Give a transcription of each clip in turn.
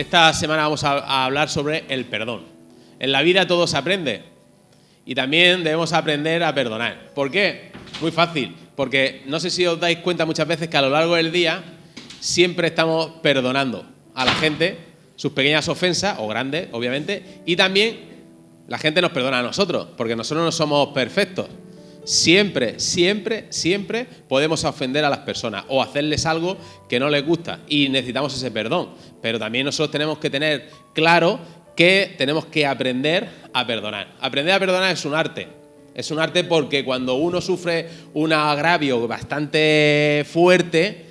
esta semana vamos a hablar sobre el perdón. En la vida todo se aprende y también debemos aprender a perdonar. ¿Por qué? Muy fácil, porque no sé si os dais cuenta muchas veces que a lo largo del día siempre estamos perdonando a la gente sus pequeñas ofensas, o grandes, obviamente, y también la gente nos perdona a nosotros, porque nosotros no somos perfectos. Siempre podemos ofender a las personas o hacerles algo que no les gusta y necesitamos ese perdón. Pero también nosotros tenemos que tener claro que tenemos que aprender a perdonar. Aprender a perdonar es un arte. Es un arte porque cuando uno sufre un agravio bastante fuerte,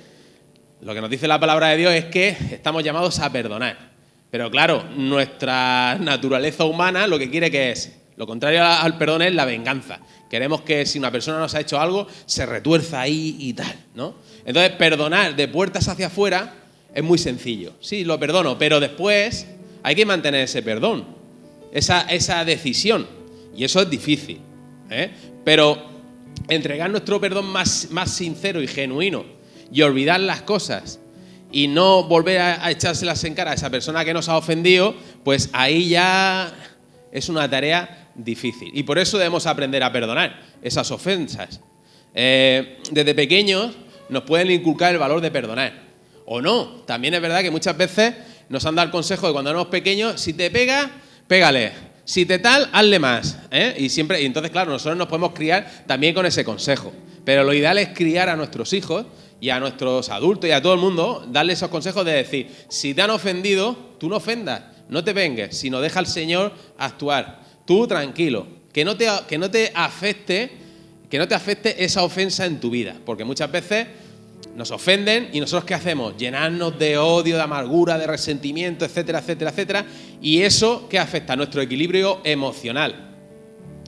lo que nos dice la palabra de Dios es que estamos llamados a perdonar. Pero claro, nuestra naturaleza humana lo que quiere que es, lo contrario al perdón es la venganza. Queremos que si una persona nos ha hecho algo, se retuerza ahí y tal, ¿no? Entonces, perdonar de puertas hacia afuera es muy sencillo. Sí, lo perdono, pero después hay que mantener ese perdón, esa decisión. Y eso es difícil, ¿eh? Pero entregar nuestro perdón más sincero y genuino y olvidar las cosas y no volver a echárselas en cara a esa persona que nos ha ofendido, pues ahí ya es una tarea difícil. Y por eso debemos aprender a perdonar esas ofensas. Desde pequeños nos pueden inculcar el valor de perdonar. O no. También es verdad que muchas veces nos han dado el consejo de cuando éramos pequeños, si te pega, pégale. Si te tal, hazle más. Y entonces, claro, nosotros nos podemos criar también con ese consejo. Pero lo ideal es criar a nuestros hijos y a nuestros adultos y a todo el mundo, darle esos consejos de decir, si te han ofendido, tú no ofendas, no te vengues, sino deja al Señor actuar. Tú tranquilo, que no te afecte esa ofensa en tu vida, porque muchas veces nos ofenden y nosotros ¿qué hacemos? Llenarnos de odio, de amargura, de resentimiento, etcétera, etcétera, etcétera, y eso ¿qué afecta? A nuestro equilibrio emocional,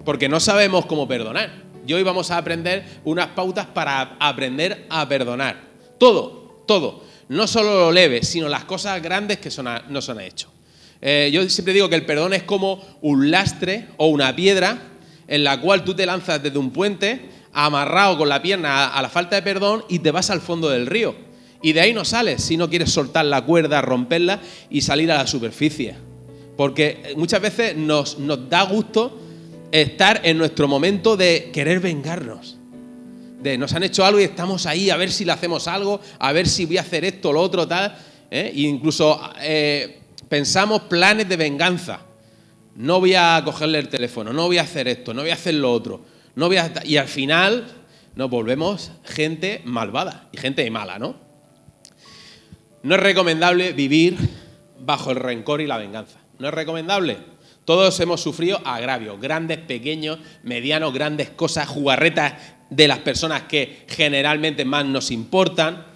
porque no sabemos cómo perdonar. Y hoy vamos a aprender unas pautas para aprender a perdonar. Todo, no solo lo leve, sino las cosas grandes que nos han hecho. Yo siempre digo que el perdón es como un lastre o una piedra en la cual tú te lanzas desde un puente amarrado con la pierna a la falta de perdón y te vas al fondo del río. Y de ahí no sales si no quieres soltar la cuerda, romperla y salir a la superficie. Porque muchas veces nos da gusto estar en nuestro momento de querer vengarnos. Nos han hecho algo y estamos ahí a ver si le hacemos algo, a ver si voy a hacer esto, lo otro, tal. E incluso pensamos planes de venganza. No voy a cogerle el teléfono, no voy a hacer esto, no voy a hacer lo otro. Y al final nos volvemos gente malvada y gente mala, ¿no? No es recomendable vivir bajo el rencor y la venganza. No es recomendable. Todos hemos sufrido agravios, grandes, pequeños, medianos, grandes cosas, jugarretas de las personas que generalmente más nos importan,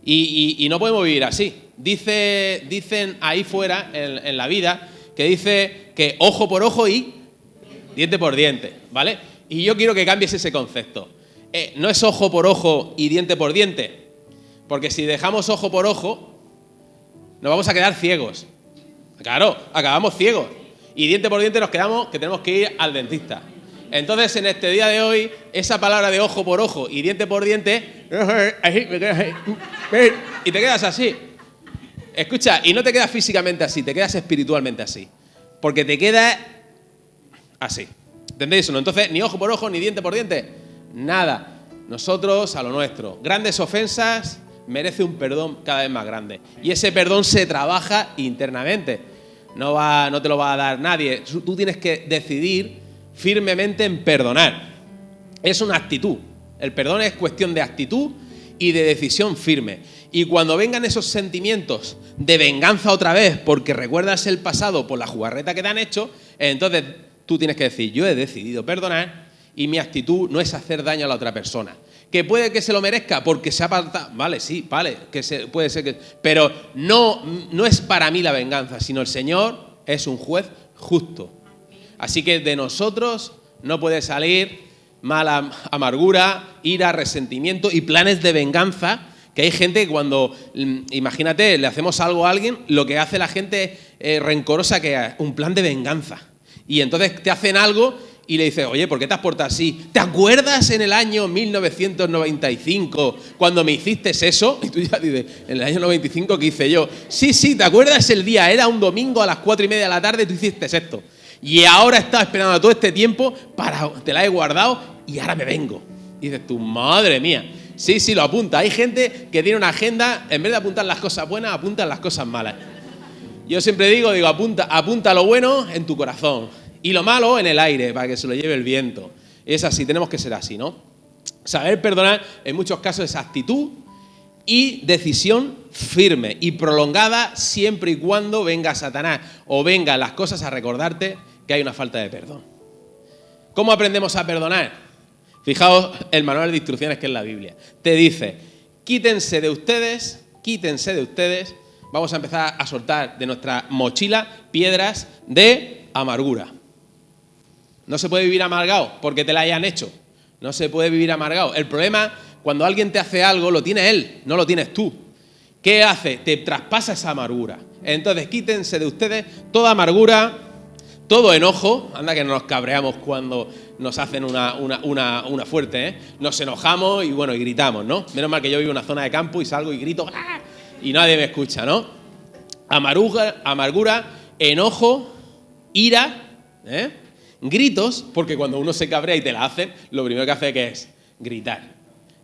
y no podemos vivir así. Dicen ahí fuera, en la vida, que dice que ojo por ojo y diente por diente, ¿vale? Y yo quiero que cambies ese concepto. No es ojo por ojo y diente por diente, porque si dejamos ojo por ojo, nos vamos a quedar ciegos. Claro, acabamos ciegos. Y diente por diente nos quedamos que tenemos que ir al dentista. Entonces, en este día de hoy, esa palabra de ojo por ojo y diente por diente, y te quedas así. Escucha, y no te quedas físicamente así, te quedas espiritualmente así. Porque te quedas así. ¿Entendéis eso? Entonces, ni ojo por ojo, ni diente por diente. Nada. Nosotros a lo nuestro. Grandes ofensas merece un perdón cada vez más grande. Y ese perdón se trabaja internamente. No te lo va a dar nadie. Tú tienes que decidir firmemente en perdonar. Es una actitud. El perdón es cuestión de actitud y de decisión firme. Y cuando vengan esos sentimientos de venganza otra vez porque recuerdas el pasado por la jugarreta que te han hecho, entonces tú tienes que decir, yo he decidido perdonar y mi actitud no es hacer daño a la otra persona. Que puede que se lo merezca porque se ha apartado. Vale, sí, vale, puede ser que. Pero no es para mí la venganza, sino el Señor es un juez justo. Así que de nosotros no puede salir mala amargura, ira, resentimiento y planes de venganza. Que hay gente que cuando, imagínate, le hacemos algo a alguien, lo que hace la gente rencorosa que es un plan de venganza. Y entonces te hacen algo y le dices, oye, ¿por qué te has portado así? ¿Te acuerdas en el año 1995 cuando me hiciste eso? Y tú ya dices, ¿en el año 95 qué hice yo? Sí, ¿te acuerdas el día? Era un domingo a las 4:30 de la tarde, tú hiciste esto. Y ahora estaba esperando todo este tiempo te la he guardado y ahora me vengo. Y dices tú, madre mía. Sí, lo apunta. Hay gente que tiene una agenda, en vez de apuntar las cosas buenas, apuntan las cosas malas. Yo siempre digo, apunta lo bueno en tu corazón y lo malo en el aire para que se lo lleve el viento. Es así, tenemos que ser así, ¿no? Saber perdonar en muchos casos es actitud y decisión firme y prolongada siempre y cuando venga Satanás o vengan las cosas a recordarte que hay una falta de perdón. ¿Cómo aprendemos a perdonar? Fijaos el manual de instrucciones que es la Biblia. Te dice, quítense de ustedes, vamos a empezar a soltar de nuestra mochila piedras de amargura. No se puede vivir amargado porque te la hayan hecho. No se puede vivir amargado. El problema, cuando alguien te hace algo, lo tiene él, no lo tienes tú. ¿Qué hace? Te traspasa esa amargura. Entonces, quítense de ustedes toda amargura, todo enojo. Anda que nos cabreamos cuando nos hacen una fuerte, ¿eh? Nos enojamos y bueno, y gritamos, ¿no? Menos mal que yo vivo en una zona de campo y salgo y grito ¡ah! Y nadie me escucha, ¿no? Amargura, enojo, ira, gritos, porque cuando uno se cabrea y te la hacen, lo primero que hace que es gritar.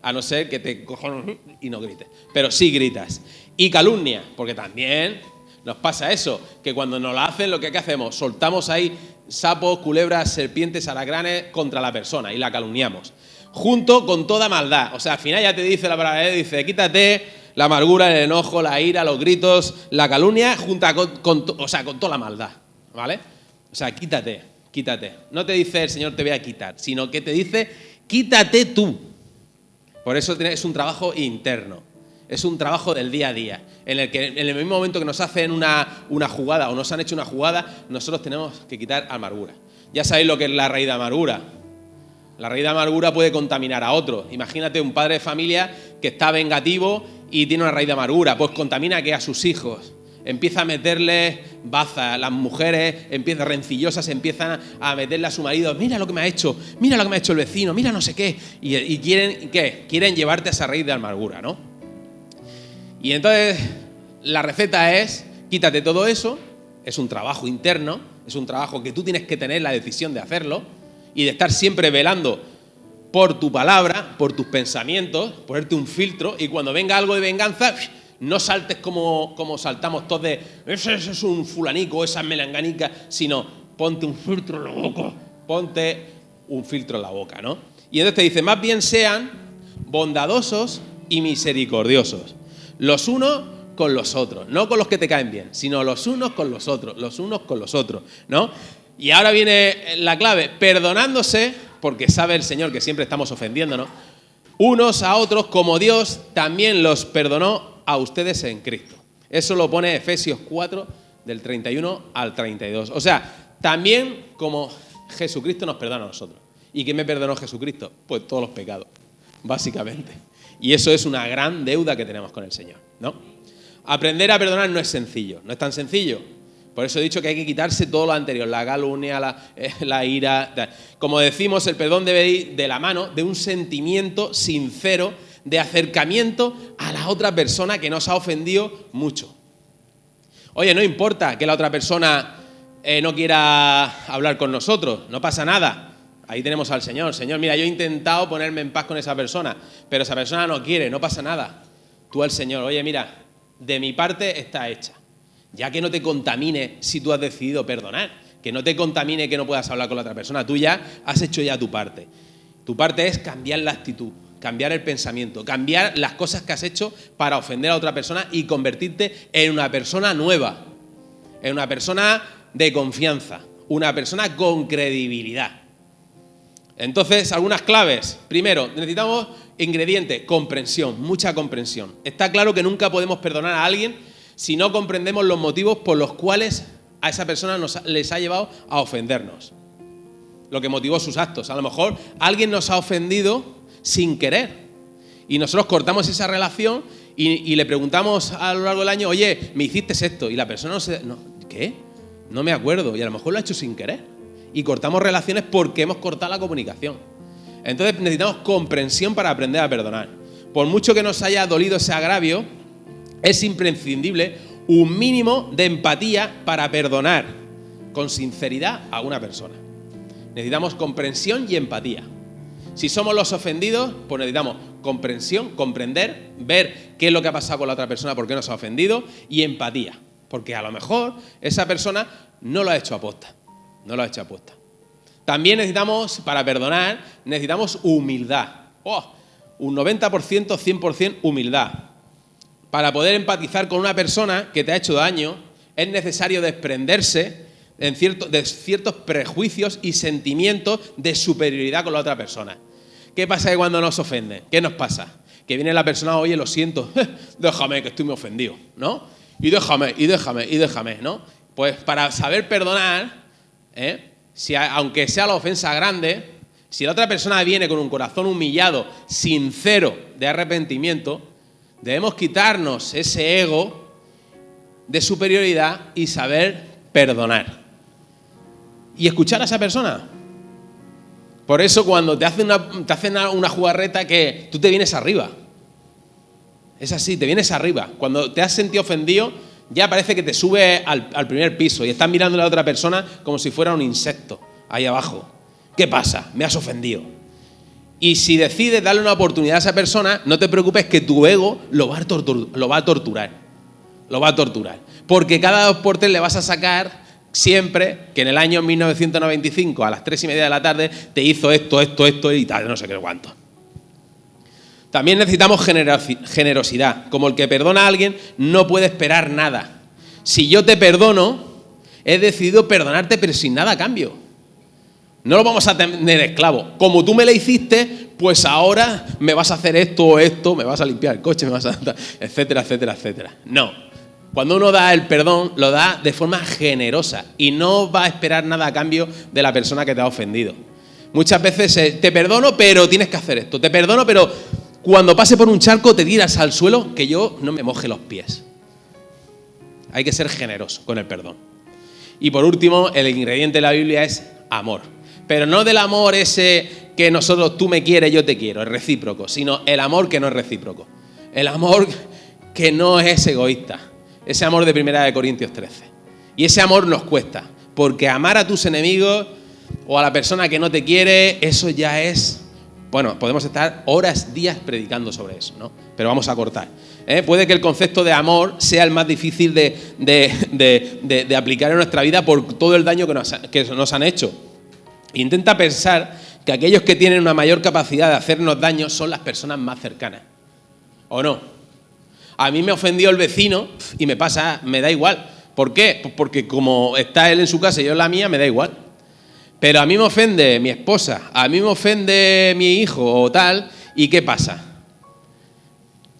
A no ser que te cojan y no grites. Pero sí gritas. Y calumnia, porque también nos pasa eso, que cuando nos la hacen, ¿qué hacemos? Soltamos ahí sapos, culebras, serpientes, alacranes contra la persona y la calumniamos. Junto con toda maldad. O sea, al final ya te dice la palabra, dice, quítate la amargura, el enojo, la ira, los gritos, la calumnia, junta con toda la maldad, ¿vale? O sea, quítate. No te dice el Señor te voy a quitar, sino que te dice quítate tú. Por eso es un trabajo interno, es un trabajo del día a día, en el que en el mismo momento que nos hacen una jugada o nos han hecho una jugada, nosotros tenemos que quitar amargura. Ya sabéis lo que es la raíz de amargura. La raíz de amargura puede contaminar a otro. Imagínate un padre de familia que está vengativo y tiene una raíz de amargura, pues contamina a sus hijos. Empieza a meterle baza, las mujeres rencillosas empiezan a meterle a su marido, mira lo que me ha hecho el vecino, mira no sé qué, y quieren llevarte a esa raíz de amargura, ¿no? Y entonces la receta es, quítate todo eso, es un trabajo interno, es un trabajo que tú tienes que tener la decisión de hacerlo y de estar siempre velando por tu palabra, por tus pensamientos, ponerte un filtro y cuando venga algo de venganza, no saltes como saltamos todos de ese es un fulanico, esa es melanganica, sino ponte un filtro en la boca, ¿no? Y entonces te dice, más bien sean bondadosos y misericordiosos, los unos con los otros, no con los que te caen bien, sino los unos con los otros, ¿no? Y ahora viene la clave, perdonándose, porque sabe el Señor que siempre estamos ofendiéndonos, unos a otros como Dios también los perdonó a ustedes en Cristo. Eso lo pone Efesios 4, del 31 al 32. O sea, también como Jesucristo nos perdona a nosotros. ¿Y qué me perdonó Jesucristo? Pues todos los pecados, básicamente. Y eso es una gran deuda que tenemos con el Señor, ¿no? Aprender a perdonar no es sencillo, no es tan sencillo. Por eso he dicho que hay que quitarse todo lo anterior, la calumnia, la ira. Como decimos, el perdón debe ir de la mano de un sentimiento sincero de acercamiento a la otra persona que nos ha ofendido mucho. Oye, no importa que la otra persona no quiera hablar con nosotros, no pasa nada. Ahí tenemos al Señor. Señor, mira, yo he intentado ponerme en paz con esa persona, pero esa persona no quiere, no pasa nada. Tú al Señor, oye, mira, de mi parte está hecha. Ya que no te contamine si tú has decidido perdonar, que no te contamine que no puedas hablar con la otra persona. Tú ya has hecho ya tu parte. Tu parte es cambiar la actitud, cambiar el pensamiento, cambiar las cosas que has hecho para ofender a otra persona y convertirte en una persona nueva, en una persona de confianza, una persona con credibilidad. Entonces, algunas claves. Primero, necesitamos ingrediente, comprensión, mucha comprensión. Está claro que nunca podemos perdonar a alguien si no comprendemos los motivos por los cuales a esa persona les ha llevado a ofendernos. Lo que motivó sus actos. A lo mejor alguien nos ha ofendido sin querer y nosotros cortamos esa relación y le preguntamos a lo largo del año, oye, me hiciste esto, y la persona ¿qué? No me acuerdo, y a lo mejor lo ha hecho sin querer y cortamos relaciones porque hemos cortado la comunicación. Entonces necesitamos comprensión para aprender a perdonar. Por mucho que nos haya dolido ese agravio, es imprescindible un mínimo de empatía para perdonar con sinceridad a una persona. Necesitamos comprensión y empatía. Si somos los ofendidos, pues necesitamos comprensión, comprender, ver qué es lo que ha pasado con la otra persona, por qué nos ha ofendido, y empatía. Porque a lo mejor esa persona no lo ha hecho aposta. No lo ha hecho aposta. También necesitamos, para perdonar, necesitamos humildad. Un 90%, 100% humildad. Para poder empatizar con una persona que te ha hecho daño, es necesario desprenderse de ciertos prejuicios y sentimientos de superioridad con la otra persona. ¿Qué pasa que cuando nos ofenden? ¿Qué nos pasa? Que viene la persona, oye, lo siento, déjame que estoy muy ofendido, ¿no? Y déjame, ¿no? Pues para saber perdonar, aunque sea la ofensa grande, si la otra persona viene con un corazón humillado, sincero, de arrepentimiento, debemos quitarnos ese ego de superioridad y saber perdonar. Y escuchar a esa persona. Por eso cuando te hacen una jugarreta que tú te vienes arriba. Es así, te vienes arriba. Cuando te has sentido ofendido, ya parece que te sube al primer piso y estás mirando a la otra persona como si fuera un insecto ahí abajo. ¿Qué pasa? Me has ofendido. Y si decides darle una oportunidad a esa persona, no te preocupes que tu ego lo va a torturar. Lo va a torturar. Porque cada 2 por 3 le vas a sacar siempre que en el año 1995 a las 3:30 de la tarde te hizo esto y tal, no sé qué cuánto. También necesitamos generosidad. Como el que perdona a alguien no puede esperar nada. Si yo te perdono, he decidido perdonarte pero sin nada a cambio. No lo vamos a tener esclavo. Como tú me lo hiciste, pues ahora me vas a hacer esto o esto, me vas a limpiar el coche, me vas a... etcétera, etcétera, etcétera. No. Cuando uno da el perdón, lo da de forma generosa y no va a esperar nada a cambio de la persona que te ha ofendido. Muchas veces te perdono, pero tienes que hacer esto. Te perdono, pero cuando pase por un charco te tiras al suelo que yo no me moje los pies. Hay que ser generoso con el perdón. Y por último, el ingrediente de la Biblia es amor. Pero no del amor ese que tú me quieres, yo te quiero, es recíproco, sino el amor que no es recíproco. El amor que no es egoísta. Ese amor de 1 Corintios 13. Y ese amor nos cuesta, porque amar a tus enemigos o a la persona que no te quiere, eso ya es... Bueno, podemos estar horas, días predicando sobre eso, ¿no? Pero vamos a cortar. Puede que el concepto de amor sea el más difícil de aplicar en nuestra vida por todo el daño que nos han hecho. Intenta pensar que aquellos que tienen una mayor capacidad de hacernos daño son las personas más cercanas. ¿O no? A mí me ofendió el vecino y me da igual. ¿Por qué? Pues porque como está él en su casa y yo en la mía, me da igual. Pero a mí me ofende mi esposa, a mí me ofende mi hijo o tal, ¿y qué pasa?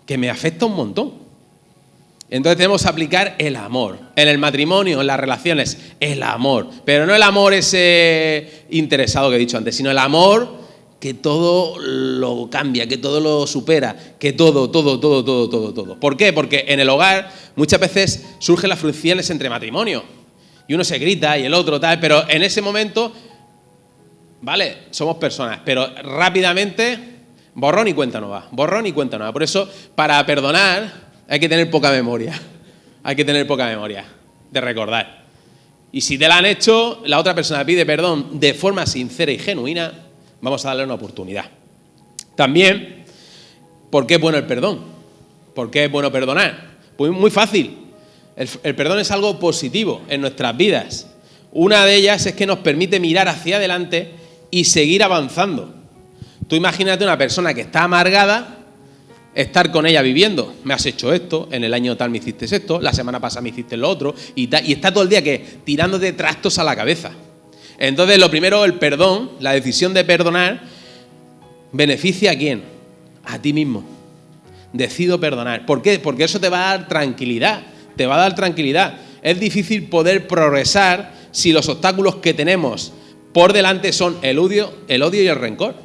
Que me afecta un montón. Entonces tenemos que aplicar el amor. En el matrimonio, en las relaciones, el amor. Pero no el amor ese interesado que he dicho antes, sino el amor que todo lo cambia, que todo lo supera, que todo. ¿Por qué? Porque en el hogar muchas veces surgen las fricciones entre matrimonio. Y uno se grita y el otro tal, pero en ese momento, vale, somos personas, pero rápidamente, borrón y cuenta nueva. Por eso, para perdonar, hay que tener poca memoria. Hay que tener poca memoria de recordar. Y si te la han hecho, la otra persona pide perdón de forma sincera y genuina, vamos a darle una oportunidad. También, ¿por qué es bueno el perdón? ¿Por qué es bueno perdonar? Pues muy fácil. El perdón es algo positivo en nuestras vidas. Una de ellas es que nos permite mirar hacia adelante y seguir avanzando. Tú imagínate una persona que está amargada, estar con ella viviendo. Me has hecho esto, en el año tal me hiciste esto, la semana pasada me hiciste lo otro, y está todo el día tirándote trastos a la cabeza. Entonces, lo primero, el perdón, la decisión de perdonar, ¿beneficia a quién? A ti mismo. Decido perdonar. ¿Por qué? Porque eso te va a dar tranquilidad. Te va a dar tranquilidad. Es difícil poder progresar si los obstáculos que tenemos por delante son el odio y el rencor.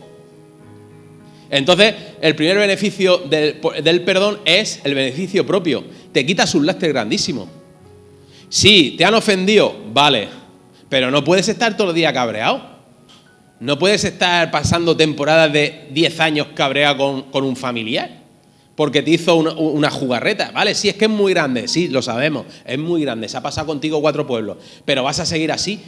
Entonces, el primer beneficio del perdón es el beneficio propio. Te quitas un lastre grandísimo. Sí, te han ofendido, vale. Pero no puedes estar todo el día cabreado. No puedes estar pasando temporadas de 10 años cabreado con un familiar porque te hizo una jugarreta. Vale, sí, es que es muy grande, sí, lo sabemos, es muy grande, se ha pasado contigo 4 pueblos, pero ¿vas a seguir así?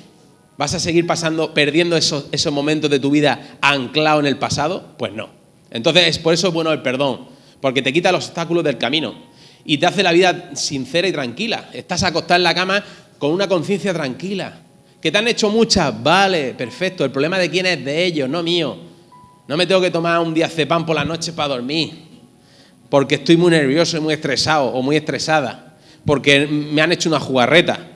¿Vas a seguir perdiendo esos momentos de tu vida anclado en el pasado? Pues no. Entonces, por eso es bueno el perdón, porque te quita los obstáculos del camino y te hace la vida sincera y tranquila. Estás acostado en la cama con una conciencia tranquila. ¿Que te han hecho muchas? Vale, perfecto. El problema de quién es, de ellos, no mío. No me tengo que tomar un diazepam por la noche para dormir porque estoy muy nervioso y muy estresado o muy estresada, porque me han hecho una jugarreta.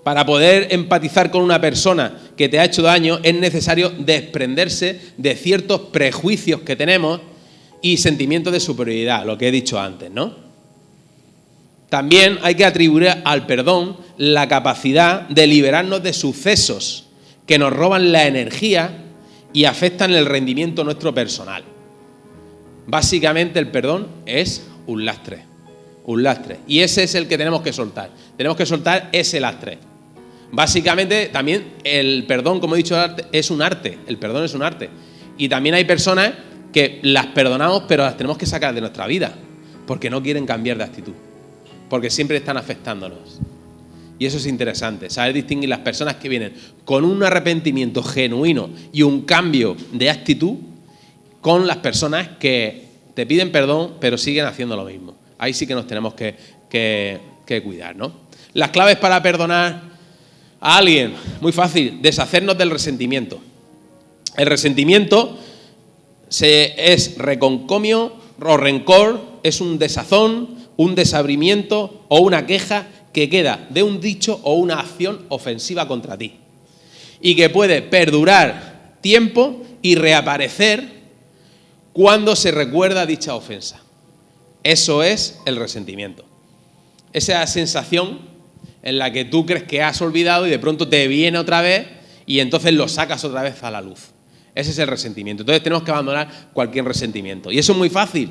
Para poder empatizar con una persona que te ha hecho daño es necesario desprenderse de ciertos prejuicios que tenemos y sentimientos de superioridad, lo que he dicho antes, ¿no? También hay que atribuir al perdón la capacidad de liberarnos de sucesos que nos roban la energía y afectan el rendimiento nuestro personal. Básicamente el perdón es un lastre. Y ese es el que tenemos que soltar. Tenemos que soltar ese lastre. Básicamente también el perdón, como he dicho, es un arte. El perdón es un arte. Y también hay personas que las perdonamos, pero las tenemos que sacar de nuestra vida, porque no quieren cambiar de actitud, porque siempre están afectándonos. Y eso es interesante, saber distinguir las personas que vienen con un arrepentimiento genuino y un cambio de actitud con las personas que te piden perdón, pero siguen haciendo lo mismo. Ahí sí que nos tenemos que cuidar, ¿no? Las claves para perdonar a alguien, muy fácil, deshacernos del resentimiento. El resentimiento es reconcomio o rencor, es un desazón, un desabrimiento o una queja que queda de un dicho o una acción ofensiva contra ti y que puede perdurar tiempo y reaparecer cuando se recuerda dicha ofensa. Eso es el resentimiento. Esa sensación en la que tú crees que has olvidado y de pronto te viene otra vez y entonces lo sacas otra vez a la luz. Ese es el resentimiento. Entonces tenemos que abandonar cualquier resentimiento. ¿Y eso es muy fácil?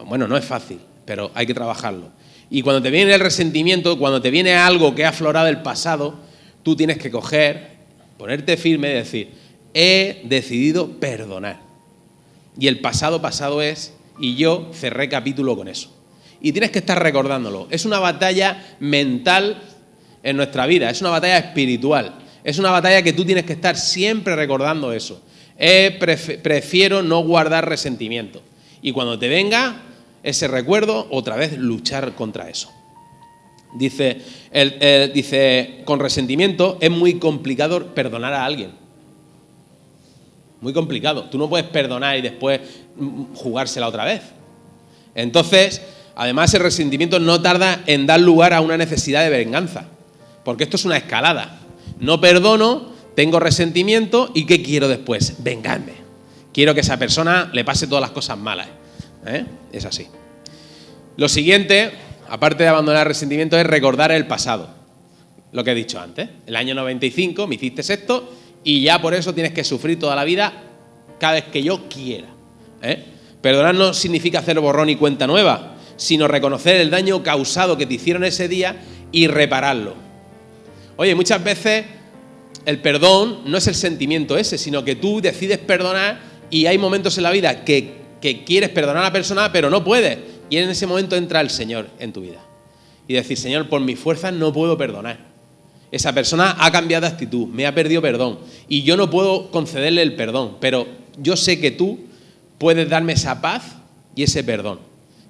Bueno, no es fácil, pero hay que trabajarlo. Y cuando te viene el resentimiento, cuando te viene algo que ha aflorado del pasado, tú tienes que coger, ponerte firme y decir, he decidido perdonar. Y el pasado es, y yo cerré capítulo con eso. Y tienes que estar recordándolo. Es una batalla mental en nuestra vida, es una batalla espiritual, es una batalla que tú tienes que estar siempre recordando eso. Prefiero no guardar resentimiento. Y cuando te venga ese recuerdo, otra vez luchar contra eso. Dice, con resentimiento es muy complicado perdonar a alguien. Muy complicado. Tú no puedes perdonar y después jugársela otra vez. Entonces, además el resentimiento no tarda en dar lugar a una necesidad de venganza. Porque esto es una escalada. No perdono, tengo resentimiento y ¿qué quiero después? Vengarme. Quiero que a esa persona le pase todas las cosas malas. Es así. Lo siguiente, aparte de abandonar el resentimiento, es recordar el pasado. Lo que he dicho antes. El año 95 me hiciste esto y ya por eso tienes que sufrir toda la vida cada vez que yo quiera. Perdonar no significa hacer borrón y cuenta nueva, sino reconocer el daño causado que te hicieron ese día y repararlo. Oye, muchas veces el perdón no es el sentimiento ese, sino que tú decides perdonar y hay momentos en la vida que quieres perdonar a la persona, pero no puedes. Y en ese momento entra el Señor en tu vida. Y decir, Señor, por mis fuerzas no puedo perdonar. Esa persona ha cambiado de actitud, me ha perdido perdón. Y yo no puedo concederle el perdón, pero yo sé que tú puedes darme esa paz y ese perdón.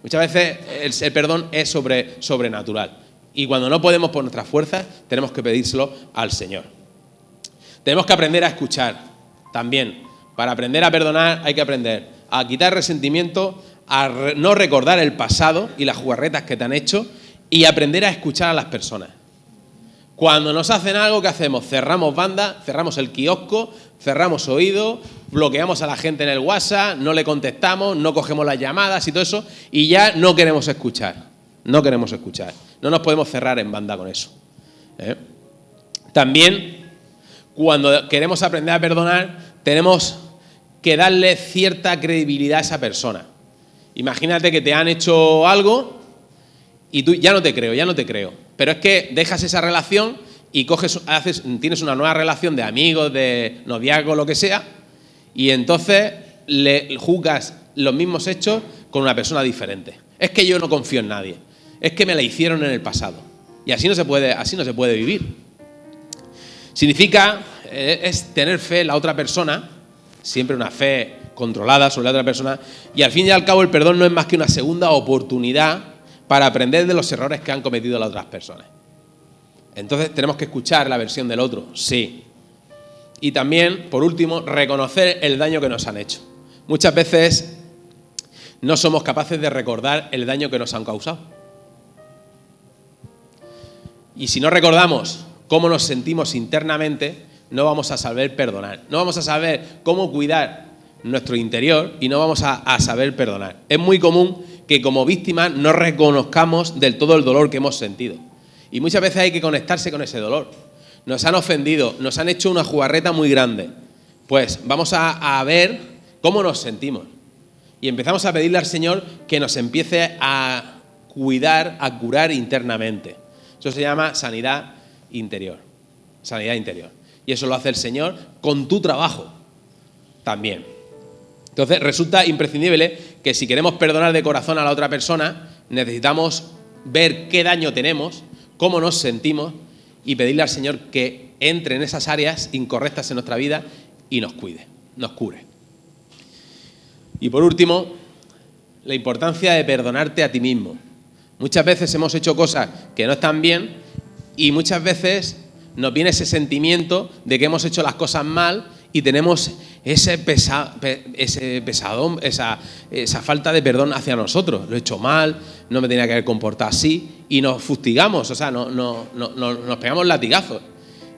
Muchas veces el perdón es sobrenatural. Y cuando no podemos por nuestras fuerzas, tenemos que pedírselo al Señor. Tenemos que aprender a escuchar también. Para aprender a perdonar hay que aprender a quitar resentimiento, a no recordar el pasado y las jugarretas que te han hecho y aprender a escuchar a las personas. Cuando nos hacen algo, ¿qué hacemos? Cerramos banda, cerramos el kiosco, cerramos oídos, bloqueamos a la gente en el WhatsApp, no le contestamos, no cogemos las llamadas y todo eso, y ya no queremos escuchar. No queremos escuchar. No nos podemos cerrar en banda con eso. También, cuando queremos aprender a perdonar, tenemos que darle cierta credibilidad a esa persona. Imagínate que te han hecho algo y tú ya no te creo. Pero es que dejas esa relación y tienes una nueva relación de amigos, de noviazgo, lo que sea, y entonces le juzgas los mismos hechos con una persona diferente. Es que yo no confío en nadie. Es que me la hicieron en el pasado. Y así no se puede vivir. Significa, es tener fe en la otra persona, siempre una fe controlada sobre la otra persona, y al fin y al cabo el perdón no es más que una segunda oportunidad para aprender de los errores que han cometido las otras personas. Entonces tenemos que escuchar la versión del otro, sí. Y también, por último, reconocer el daño que nos han hecho. Muchas veces no somos capaces de recordar el daño que nos han causado. Y si no recordamos cómo nos sentimos internamente, no vamos a saber perdonar. No vamos a saber cómo cuidar nuestro interior y no vamos a saber perdonar. Es muy común que como víctimas no reconozcamos del todo el dolor que hemos sentido. Y muchas veces hay que conectarse con ese dolor. Nos han ofendido, nos han hecho una jugarreta muy grande. Pues vamos a ver cómo nos sentimos. Y empezamos a pedirle al Señor que nos empiece a cuidar, a curar internamente. Eso se llama sanidad interior. Sanidad interior. Y eso lo hace el Señor con tu trabajo también. Entonces resulta imprescindible que si queremos perdonar de corazón a la otra persona, necesitamos ver qué daño tenemos, cómo nos sentimos y pedirle al Señor que entre en esas áreas incorrectas en nuestra vida y nos cuide, nos cure. Y por último, la importancia de perdonarte a ti mismo. Muchas veces hemos hecho cosas que no están bien y muchas veces nos viene ese sentimiento de que hemos hecho las cosas mal y tenemos esa falta de perdón hacia nosotros. Lo he hecho mal, no me tenía que haber comportado así y nos fustigamos, o sea, nos pegamos latigazos.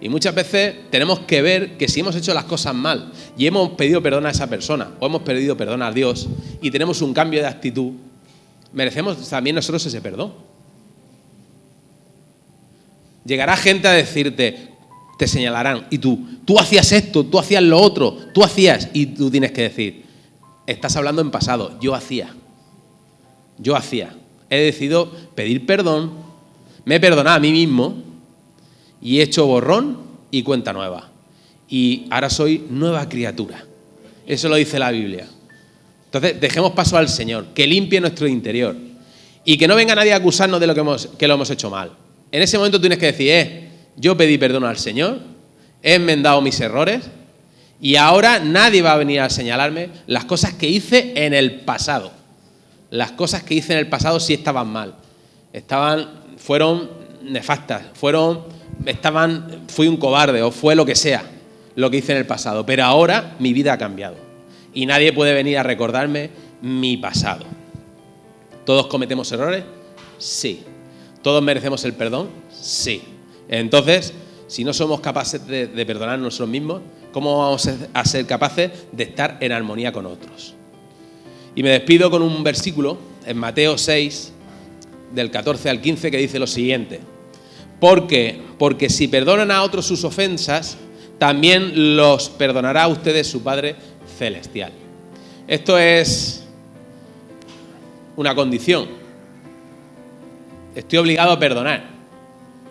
Y muchas veces tenemos que ver que si hemos hecho las cosas mal y hemos pedido perdón a esa persona o hemos pedido perdón a Dios y tenemos un cambio de actitud, merecemos también nosotros ese perdón. Llegará gente a decirte, te señalarán, y tú hacías esto, tú hacías lo otro, tú hacías, y tú tienes que decir, estás hablando en pasado, yo hacía, he decidido pedir perdón, me he perdonado a mí mismo y he hecho borrón y cuenta nueva, y ahora soy nueva criatura. Eso lo dice la Biblia. Entonces dejemos paso al Señor, que limpie nuestro interior y que no venga nadie a acusarnos de que lo hemos hecho mal. En ese momento tienes que decir, yo pedí perdón al Señor, he enmendado mis errores y ahora nadie va a venir a señalarme las cosas que hice en el pasado. Las cosas que hice en el pasado sí estaban mal. Fueron nefastas, fui un cobarde o fue lo que sea lo que hice en el pasado. Pero ahora mi vida ha cambiado y nadie puede venir a recordarme mi pasado. ¿Todos cometemos errores? Sí. ¿Todos merecemos el perdón? Sí. Entonces, si no somos capaces de perdonar a nosotros mismos, ¿cómo vamos a ser capaces de estar en armonía con otros? Y me despido con un versículo en Mateo 6, del 14 al 15, que dice lo siguiente. Porque si perdonan a otros sus ofensas, también los perdonará a ustedes su Padre Celestial. Esto es una condición. Estoy obligado a perdonar.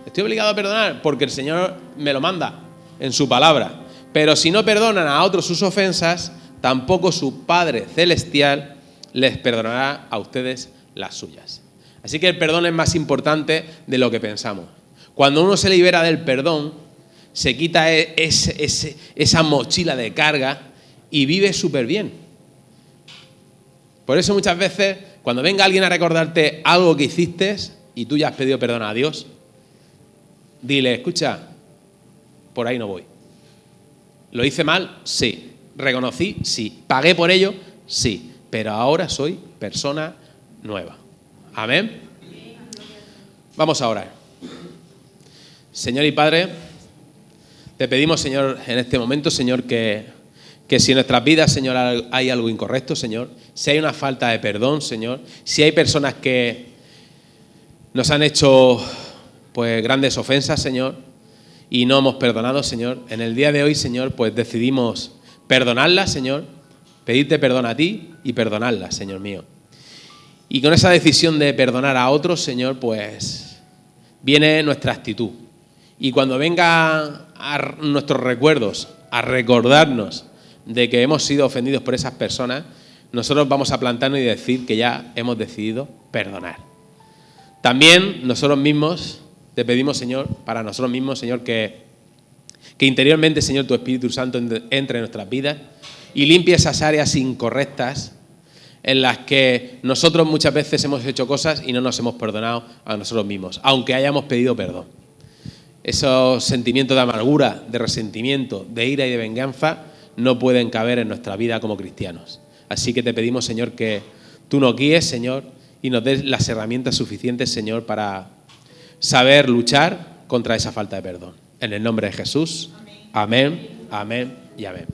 Estoy obligado a perdonar porque el Señor me lo manda en su palabra. Pero si no perdonan a otros sus ofensas, tampoco su Padre Celestial les perdonará a ustedes las suyas. Así que el perdón es más importante de lo que pensamos. Cuando uno se libera del perdón, se quita esa mochila de carga y vive súper bien. Por eso muchas veces, cuando venga alguien a recordarte algo que hiciste y tú ya has pedido perdón a Dios, dile, escucha, por ahí no voy. ¿Lo hice mal? Sí. ¿Reconocí? Sí. ¿Pagué por ello? Sí. Pero ahora soy persona nueva. Amén. Vamos a orar. Señor y Padre, te pedimos, Señor, en este momento, Señor, que si en nuestras vidas, Señor, hay algo incorrecto, Señor, si hay una falta de perdón, Señor, si hay personas que nos han hecho pues grandes ofensas, Señor, y no hemos perdonado, Señor, en el día de hoy, Señor, pues decidimos perdonarlas, Señor, pedirte perdón a ti y perdonarlas, Señor mío. Y con esa decisión de perdonar a otros, Señor, pues viene nuestra actitud. Y cuando venga a nuestros recuerdos a recordarnos de que hemos sido ofendidos por esas personas, nosotros vamos a plantarnos y decir que ya hemos decidido perdonar. También nosotros mismos te pedimos, Señor, para nosotros mismos, Señor, que interiormente, Señor, tu Espíritu Santo entre en nuestras vidas y limpie esas áreas incorrectas en las que nosotros muchas veces hemos hecho cosas y no nos hemos perdonado a nosotros mismos, aunque hayamos pedido perdón. Esos sentimientos de amargura, de resentimiento, de ira y de venganza no pueden caber en nuestra vida como cristianos. Así que te pedimos, Señor, que tú nos guíes, Señor, y nos des las herramientas suficientes, Señor, para saber luchar contra esa falta de perdón. En el nombre de Jesús. Amén, amén y amén.